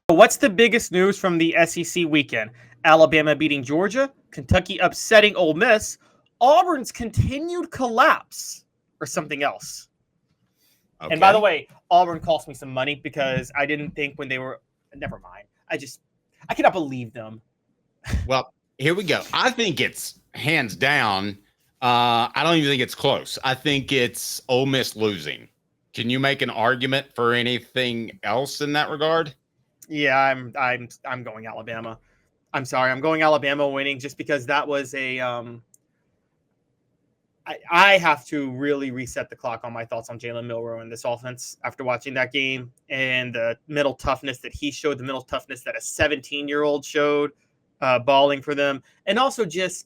What's the biggest news from the SEC weekend? Alabama beating Georgia, Kentucky upsetting Ole Miss, Auburn's continued collapse, or something else? Okay. And by the way, Auburn cost me some money because I didn't think when they were – never mind. I cannot believe them. Well, here we go. I think it's hands down. I don't even think it's close. I think it's Ole Miss losing. Can you make an argument for anything else in that regard? Yeah, I'm going Alabama. I'm sorry, I'm going Alabama winning just because that was a I have to really reset the clock on my thoughts on Jalen Milroe and this offense after watching that game and the mental toughness that he showed, the mental toughness that a 17-year-old showed, balling for them, and also just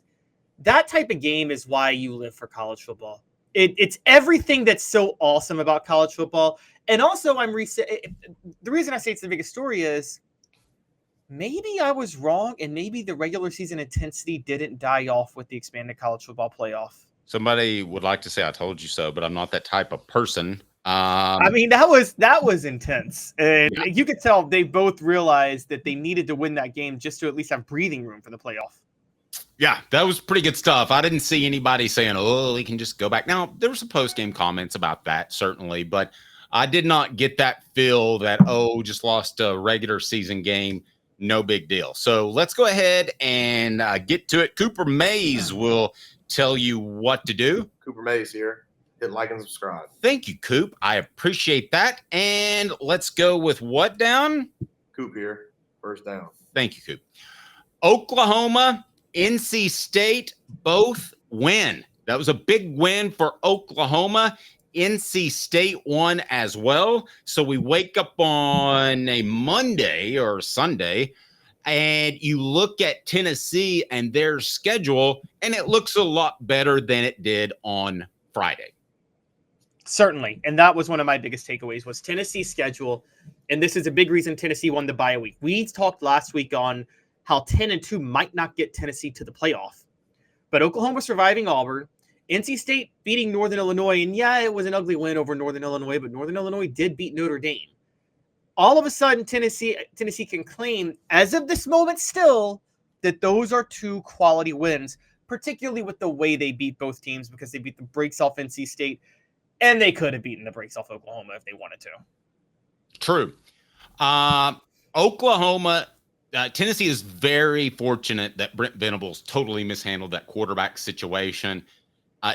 that type of game is why you live for college football. It's everything that's so awesome about college football. And also, the reason I say it's the biggest story is maybe I was wrong, and maybe the regular season intensity didn't die off with the expanded college football playoff. Somebody would like to say I told you so, but I'm not that type of person. I mean, that was intense. And yeah, you could tell they both realized that they needed to win that game just to at least have breathing room for the playoff. Yeah, that was pretty good stuff. I didn't see anybody saying, oh, we can just go back. Now, there were some post-game comments about that, certainly, but I did not get that feel that, oh, just lost a regular season game. No big deal. So let's go ahead and get to it. Cooper Mays will tell you what to do. Cooper Mays here. Hit like and subscribe. Thank you, Coop. I appreciate that. And let's go with what down? Coop here. First down. Thank you, Coop. Oklahoma, NC State, both win. That was a big win for Oklahoma. NC State won as well. So we wake up on a Monday or Sunday, and you look at Tennessee and their schedule, and it looks a lot better than it did on Friday. Certainly. And that was one of my biggest takeaways was Tennessee's schedule. And this is a big reason Tennessee won the bye week. We talked last week on how 10-2 might not get Tennessee to the playoff. But Oklahoma surviving Auburn, NC State beating Northern Illinois. And yeah, it was an ugly win over Northern Illinois, but Northern Illinois did beat Notre Dame. All of a sudden, Tennessee can claim, as of this moment still, that those are two quality wins, particularly with the way they beat both teams because they beat the brakes off NC State, and they could have beaten the brakes off Oklahoma if they wanted to. True. Oklahoma, Tennessee is very fortunate that Brent Venables totally mishandled that quarterback situation.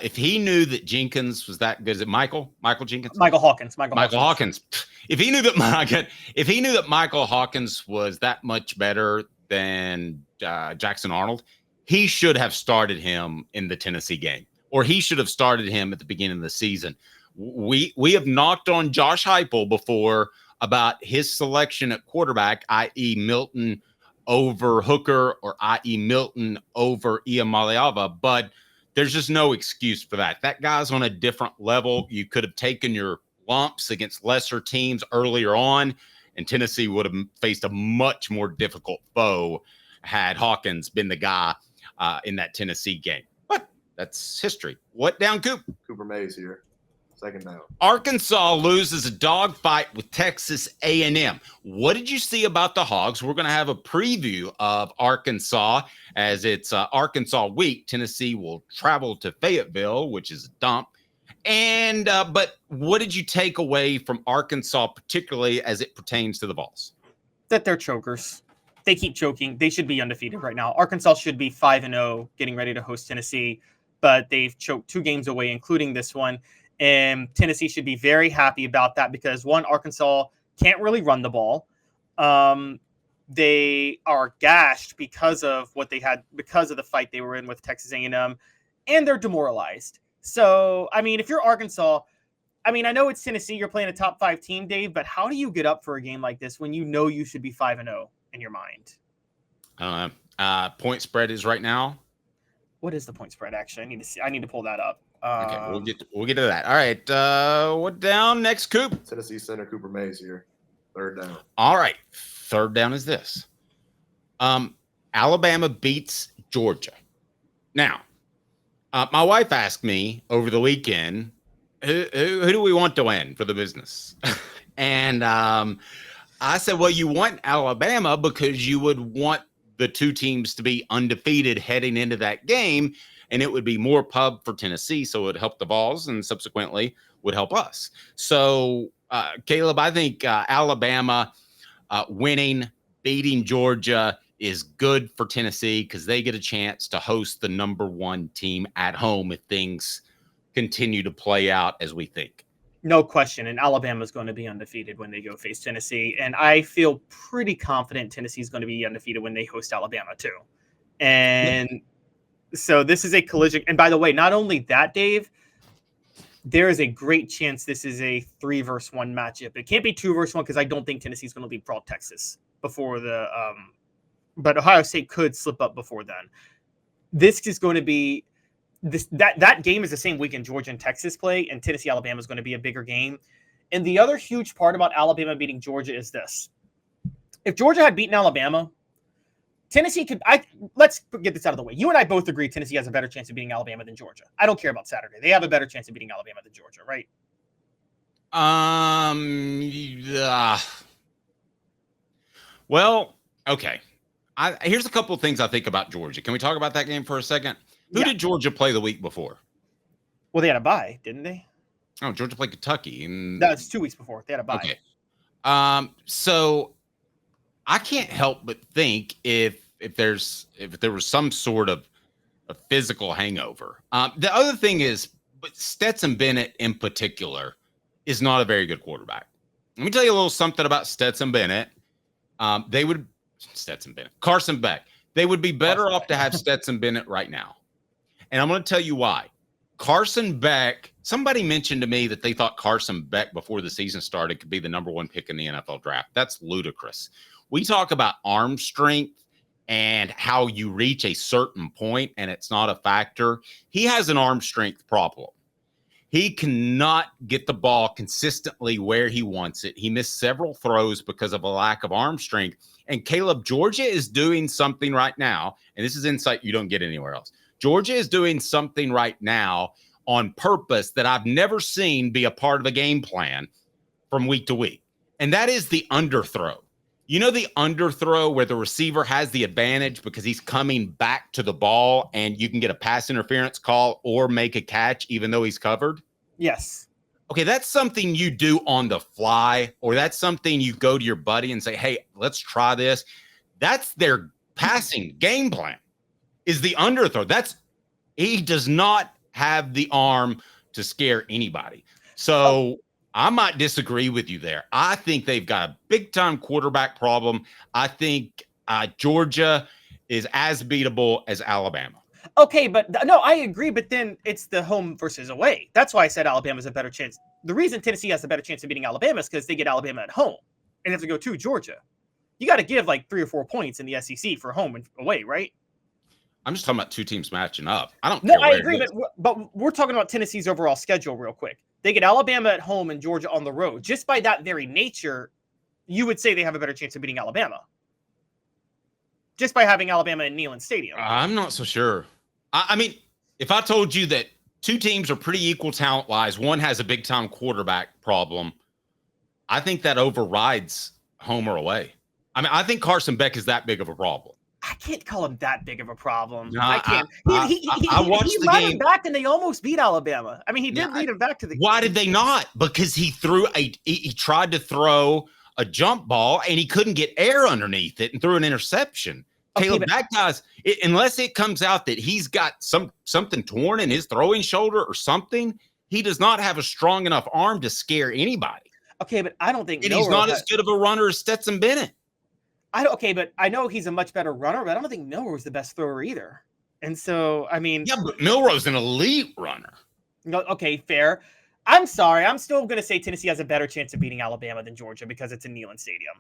If he knew that Jenkins was that good, is it Michael Jenkins? Michael Hawkins. Michael Hawkins. If he knew that Michael Hawkins was that much better than Jackson Arnold, he should have started him in the Tennessee game, or he should have started him at the beginning of the season. We have knocked on Josh Heupel before about his selection at quarterback, i.e. Milton over Hooker or i.e. Milton over Iamaleava, but there's just no excuse for that. That guy's on a different level. You could have taken your lumps against lesser teams earlier on, and Tennessee would have faced a much more difficult foe had Hawkins been the guy in that Tennessee game. But that's history. What down, Coop? Cooper Mays here. Second down. Arkansas loses a dogfight with Texas A&M. What did you see about the Hogs? We're going to have a preview of Arkansas as it's Arkansas week. Tennessee will travel to Fayetteville, which is a dump. And but what did you take away from Arkansas, particularly as it pertains to the Vols? That they're chokers. They keep choking. They should be undefeated right now. Arkansas should be 5-0, getting ready to host Tennessee, but they've choked 2 games away, including this one. And Tennessee should be very happy about that because, one, Arkansas can't really run the ball. They are gashed because of what they had, because of the fight they were in with Texas A&M, and they're demoralized. So, I mean, if you're Arkansas, I mean, I know it's Tennessee, you're playing a top 5 team, Dave, but how do you get up for a game like this when you know you should be 5-0 in your mind? I don't know. Point spread is right now. What is the point spread? Actually, I need to pull that up. Okay, we'll get to that. All right, what down next, Coop? Tennessee center Cooper Mays here. Third down. All right, third down is this. Alabama beats Georgia. Now, my wife asked me over the weekend, who do we want to win for the business? And I said, well, you want Alabama because you would want the two teams to be undefeated heading into that game, and it would be more pub for Tennessee, so it would help the Vols and subsequently would help us. So, Caleb, I think Alabama winning, beating Georgia is good for Tennessee because they get a chance to host the number one team at home if things continue to play out as we think. No question. And Alabama's going to be undefeated when they go face Tennessee. And I feel pretty confident Tennessee's going to be undefeated when they host Alabama too. And so this is a collision. And by the way, not only that, Dave, there is a great chance this is a 3-1 matchup. It can't be 2-1 because I don't think Tennessee's going to leapfrog Texas before the but Ohio State could slip up before then. This is going to be that game is the same weekend Georgia and Texas play, and Tennessee Alabama is going to be a bigger game. And the other huge part about Alabama beating Georgia is this: if Georgia had beaten Alabama, Tennessee could. Let's get this out of the way. You and I both agree Tennessee has a better chance of beating Alabama than Georgia. I don't care about Saturday; they have a better chance of beating Alabama than Georgia, right? Well, okay. Here's a couple of things I think about Georgia. Can we talk about that game for a second? Who did Georgia play the week before? Well, they had a bye, didn't they? Oh, Georgia played Kentucky. That was 2 weeks before. They had a bye. Okay. So I can't help but think if there was some sort of a physical hangover. The other thing is, but Stetson Bennett in particular is not a very good quarterback. Let me tell you a little something about Stetson Bennett. Carson Beck. They would be better off to have Stetson Bennett right now. And I'm going to tell you why. Carson Beck, somebody mentioned to me that they thought Carson Beck before the season started could be the number one pick in the NFL draft. That's ludicrous. We talk about arm strength and how you reach a certain point and it's not a factor. He has an arm strength problem. He cannot get the ball consistently where he wants it. He missed several throws because of a lack of arm strength. And Caleb, Georgia is doing something right now, and this is insight you don't get anywhere else. Georgia is doing something right now on purpose that I've never seen be a part of a game plan from week to week. And that is the underthrow. You know, the underthrow where the receiver has the advantage because he's coming back to the ball and you can get a pass interference call or make a catch even though he's covered? Yes. Okay, that's something you do on the fly, or that's something you go to your buddy and say, hey, let's try this. That's their passing game plan, is the underthrow. He does not have the arm to scare anybody. So I might disagree with you there. I think they've got a big-time quarterback problem. I think Georgia is as beatable as Alabama. Okay, but no, I agree. But then it's the home versus away. That's why I said Alabama's a better chance. The reason Tennessee has a better chance of beating Alabama is because they get Alabama at home and have to go to Georgia. You got to give like 3 or 4 points in the SEC for home and away, right? I'm just talking about two teams matching up. I don't No, care. I agree, but we're talking about Tennessee's overall schedule real quick. They get Alabama at home and Georgia on the road. Just by that very nature, you would say they have a better chance of beating Alabama. Just by having Alabama in Neyland Stadium. I'm not so sure. I mean, if I told you that two teams are pretty equal talent-wise, one has a big-time quarterback problem, I think that overrides home or away. I mean, I think Carson Beck is that big of a problem. I can't call him that big of a problem. No, I can't. I watched he the led game him back, and they almost beat Alabama. I mean, he did lead him back to the. Why did they not? Because he tried to throw a jump ball, and he couldn't get air underneath it and threw an interception. Okay, Caleb, that guy's, unless it comes out that he's got something torn in his throwing shoulder or something, he does not have a strong enough arm to scare anybody. Okay, but I don't think. And he's not as good of a runner as Stetson Bennett. But I know he's a much better runner, but I don't think Milroe's the best thrower either. And so, I mean, yeah, but Milroe's an elite runner. No, okay, fair. I'm sorry. I'm still going to say Tennessee has a better chance of beating Alabama than Georgia because it's in Neyland Stadium.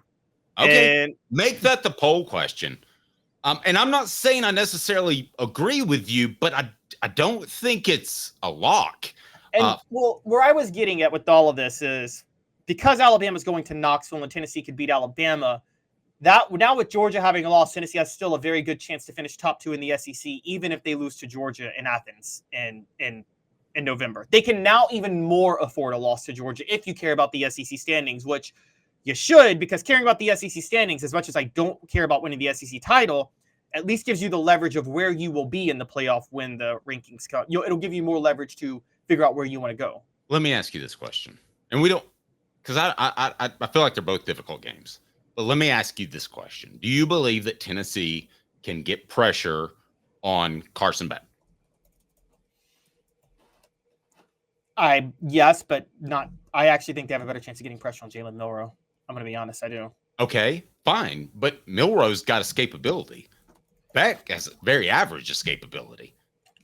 Okay, and make that the poll question. And I'm not saying I necessarily agree with you, but I don't think it's a lock. And where I was getting at with all of this is because Alabama's going to Knoxville and Tennessee could beat Alabama. That now with Georgia having a loss, Tennessee has still a very good chance to finish top 2 in the SEC, even if they lose to Georgia in Athens in November. They can now even more afford a loss to Georgia if you care about the SEC standings, which You should, because caring about the SEC standings, as much as I don't care about winning the SEC title, at least gives you the leverage of where you will be in the playoff when the rankings come. It'll give you more leverage to figure out where you want to go. Let me ask you this question, and we don't, because I feel like they're both difficult games. But let me ask you this question: do you believe that Tennessee can get pressure on Carson Beck? Yes, but not. I actually think they have a better chance of getting pressure on Jalen Milroe. I'm going to be honest. I do. Okay, fine, but Milroe's got escapability. Beck has very average escapability.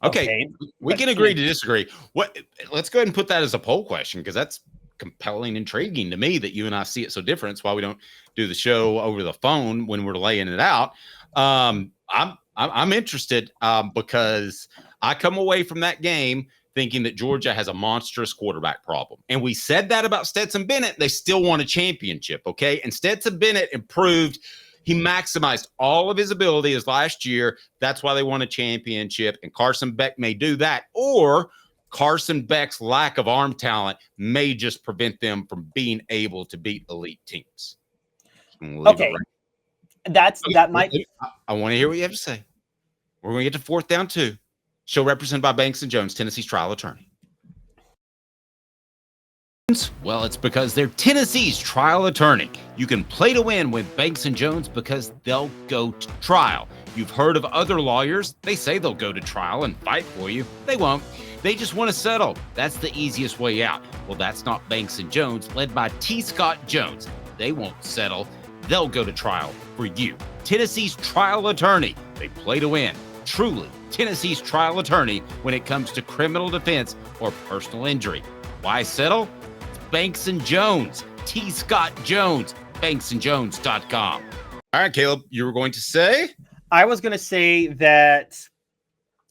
Okay, we can agree to disagree. Let's go ahead and put that as a poll question, because that's compelling, intriguing to me that you and I see it so different. It's why we don't do the show over the phone when we're laying it out. I'm interested because I come away from that game thinking that Georgia has a monstrous quarterback problem. And we said that about Stetson Bennett. They still won a championship, okay? And Stetson Bennett improved. He maximized all of his abilities last year. That's why they won a championship. And Carson Beck may do that. Or Carson Beck's lack of arm talent may just prevent them from being able to beat elite teams. Okay. That might. I want to hear what you have to say. We're going to get to fourth down 2. Show represented by Banks & Jones, Tennessee's trial attorney. Well, it's because they're Tennessee's trial attorney. You can play to win with Banks & Jones because they'll go to trial. You've heard of other lawyers. They say they'll go to trial and fight for you. They won't. They just want to settle. That's the easiest way out. Well, that's not Banks & Jones, led by T. Scott Jones. They won't settle. They'll go to trial for you. Tennessee's trial attorney. They play to win. Truly, Tennessee's trial attorney when it comes to criminal defense or personal injury. Why settle? It's Banks & Jones. T. Scott Jones. BanksandJones.com. All right, Caleb, you were going to say? I was going to say that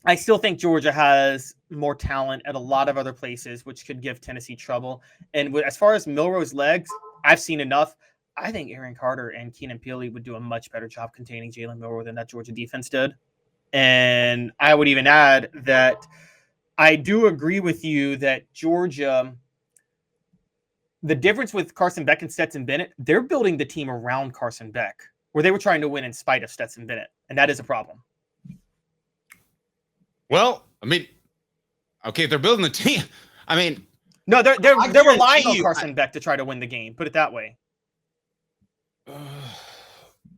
I still think Georgia has more talent at a lot of other places, which could give Tennessee trouble. And as far as Milroe's legs, I've seen enough. I think Aaron Carter and Keenan Peely would do a much better job containing Jalen Milroe than that Georgia defense did. And I would even add that I do agree with you that Georgia, the difference with Carson Beck and Stetson Bennett, they're building the team around Carson Beck, where they were trying to win in spite of Stetson Bennett. And that is a problem. Well, I mean, okay, if they're building the team, I mean. No, they're relying on Carson Beck to try to win the game. Put it that way.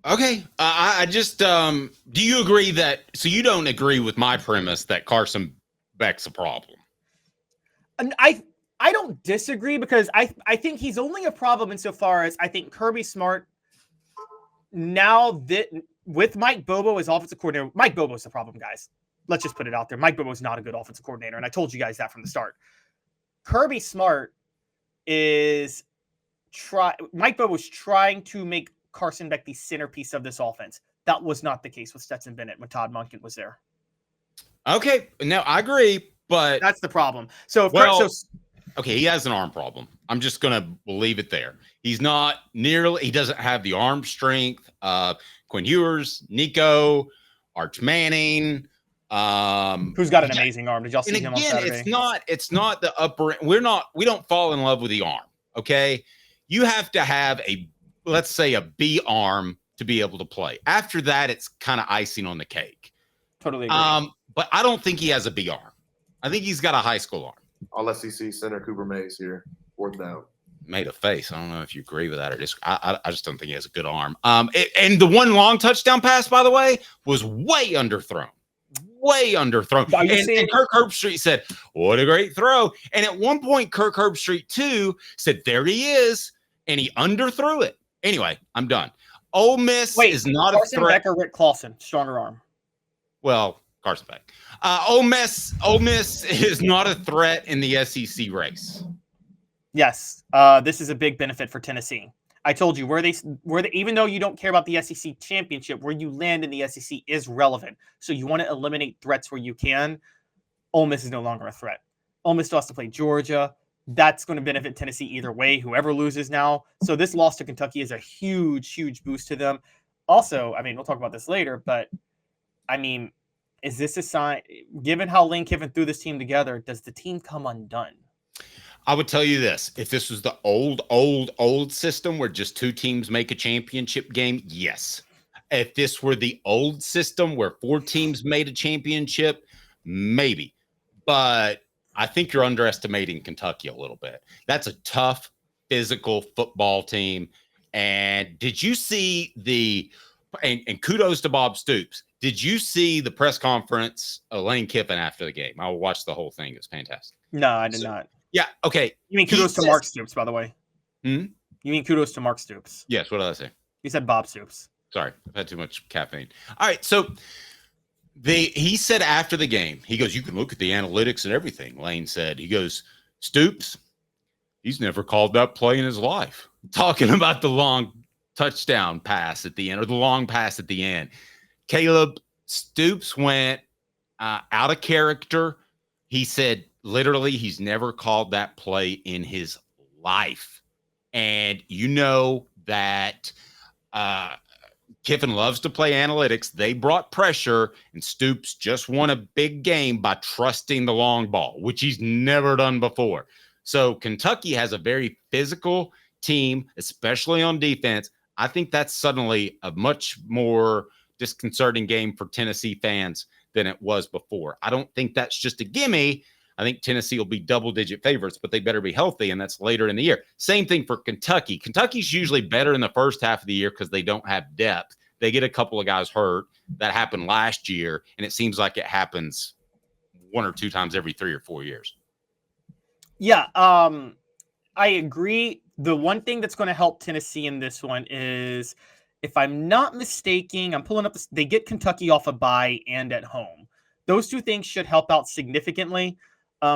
Okay. I just, do you agree that, so you don't agree with my premise that Carson Beck's a problem? And I don't disagree, because I think he's only a problem insofar as I think Kirby Smart, now that with Mike Bobo as offensive coordinator, Mike Bobo's the problem, guys. Let's just put it out there. Mike Bobo's not a good offensive coordinator, and I told you guys that from the start. Kirby Smart is Mike Bobo's trying to make Carson Beck the centerpiece of this offense. That was not the case with Stetson Bennett when Todd Monken was there. Okay, no, I agree, but that's the problem. Okay, he has an arm problem. I'm just gonna leave it there. He doesn't have the arm strength. Quinn Ewers, Nico, Arch Manning, who's got an amazing arm. Did y'all see him on Saturday? It's not the upper. We don't fall in love with the arm. Okay, you have to have let's say a B arm to be able to play. After that, it's kind of icing on the cake. Totally agree. But I don't think he has a B arm. I think he's got a high school arm. All SEC center Cooper Mays here. Fourth down. Made a face. I don't know if you agree with that or just. I just don't think he has a good arm. And the one long touchdown pass, by the way, was way underthrown. Way underthrown. And Kirk Herbstreit said, "What a great throw!" And at one point, Kirk Herbstreit too said, "There he is," and he underthrew it. Anyway, I'm done. Ole Miss is not Carson a threat. Beck or Rick Clausen, stronger arm. Well, Carson Beck. Ole Miss is not a threat in the SEC race. Yes, this is a big benefit for Tennessee. I told you even though you don't care about the SEC championship, where you land in the SEC is relevant. So you want to eliminate threats where you can. Ole Miss is no longer a threat. Ole Miss still has to play Georgia. That's going to benefit Tennessee either way, whoever loses now. So this loss to Kentucky is a huge, huge boost to them. Also, I mean, we'll talk about this later, but I mean, is this a sign, given how Lane Kiffin threw this team together, does the team come undone? I would tell you this. If this was the old system where just 2 teams make a championship game, yes. If this were the old system where 4 teams made a championship, maybe. But I think you're underestimating Kentucky a little bit. That's a tough, physical football team. And did you see and kudos to Bob Stoops. Did you see the press conference of Lane Kiffin after the game? I watched the whole thing. It was fantastic. No, I did not. Yeah. Okay. You mean kudos to Mark Stoops, by the way? Hmm? You mean kudos to Mark Stoops? Yes. What did I say? You said Bob Stoops. Sorry, I've had too much caffeine. All right. So he said after the game, he goes, you can look at the analytics and everything. Lane said, he goes, Stoops, he's never called that play in his life. Talking about the long touchdown pass at the end, or the long pass at the end. Caleb, Stoops went out of character. He said, literally, he's never called that play in his life. And you know that Kiffin loves to play analytics. They brought pressure, and Stoops just won a big game by trusting the long ball, which he's never done before. So Kentucky has a very physical team, especially on defense. I think that's suddenly a much more disconcerting game for Tennessee fans than it was before. I don't think that's just a gimme. I think Tennessee will be double-digit favorites, but they better be healthy, and that's later in the year. Same thing for Kentucky. Kentucky's usually better in the first half of the year because they don't have depth. They get a couple of guys hurt. That happened last year, and it seems like it happens 1 or 2 times every 3 or 4 years. Yeah, I agree. The one thing that's going to help Tennessee in this one is, if I'm not mistaken, I'm pulling up, they get Kentucky off a bye and at home. Those 2 things should help out significantly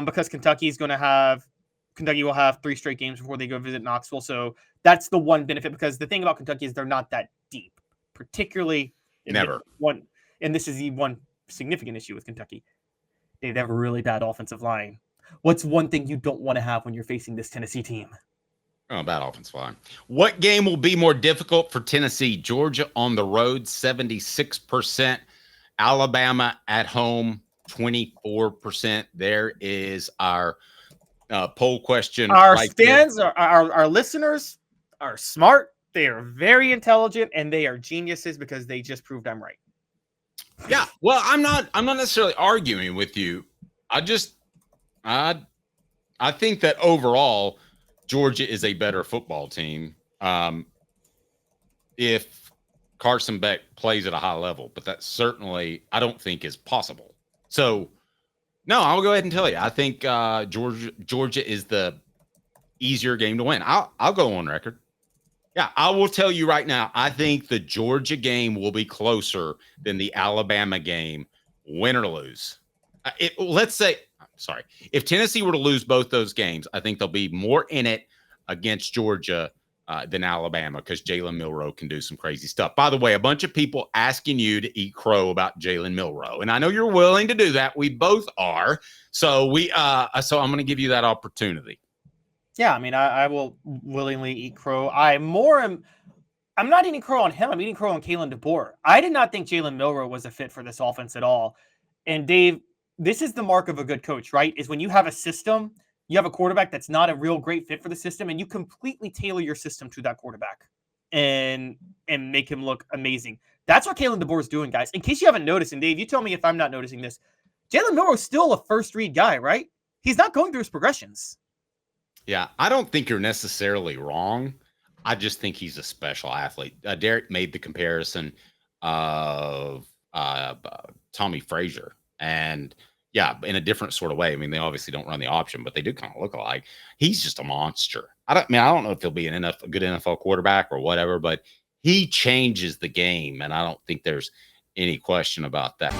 because Kentucky will have 3 straight games before they go visit Knoxville. So that's the one benefit, because the thing about Kentucky is they're not that deep, particularly Never. And this is the one significant issue with Kentucky. They have a really bad offensive line. What's one thing you don't want to have when you're facing this Tennessee team? Oh, bad offensive line. What game will be more difficult for Tennessee? Georgia on the road, 76%. Alabama at home, 24%. There is our poll question. Our fans, our listeners are smart. They are very intelligent, and they are geniuses because they just proved I'm right. Yeah. Well, I'm not necessarily arguing with you. I think that overall Georgia is a better football team if Carson Beck plays at a high level, but that certainly I don't think is possible. So, no, I'll go ahead and tell you. I think Georgia is the easier game to win. I'll go on record. Yeah, I will tell you right now, I think the Georgia game will be closer than the Alabama game, win or lose. If Tennessee were to lose both those games, I think there'll be more in it against Georgia than Alabama, because Jalen Milroe can do some crazy stuff. By the way, a bunch of people asking you to eat crow about Jalen Milroe, and I know you're willing to do that. We both are. So so I'm going to give you that opportunity. Yeah, I mean, I will willingly eat crow. I'm not eating crow on him. I'm eating crow on Kalen DeBoer. I did not think Jalen Milroe was a fit for this offense at all. And Dave, this is the mark of a good coach, right? Is when you have a system, you have a quarterback that's not a real great fit for the system, and you completely tailor your system to that quarterback and make him look amazing. That's what Kalen DeBoer is doing, guys. In case you haven't noticed, and Dave, you tell me if I'm not noticing this, Jalen Milroe is still a first read guy, right? He's not going through his progressions. Yeah, I don't think you're necessarily wrong. I just think he's a special athlete. Derek made the comparison of Tommy Frazier, and yeah, in a different sort of way. I mean, they obviously don't run the option, but they do kind of look alike. He's just a monster. I don't know if he'll be a good NFL quarterback or whatever, but he changes the game, and I don't think there's any question about that.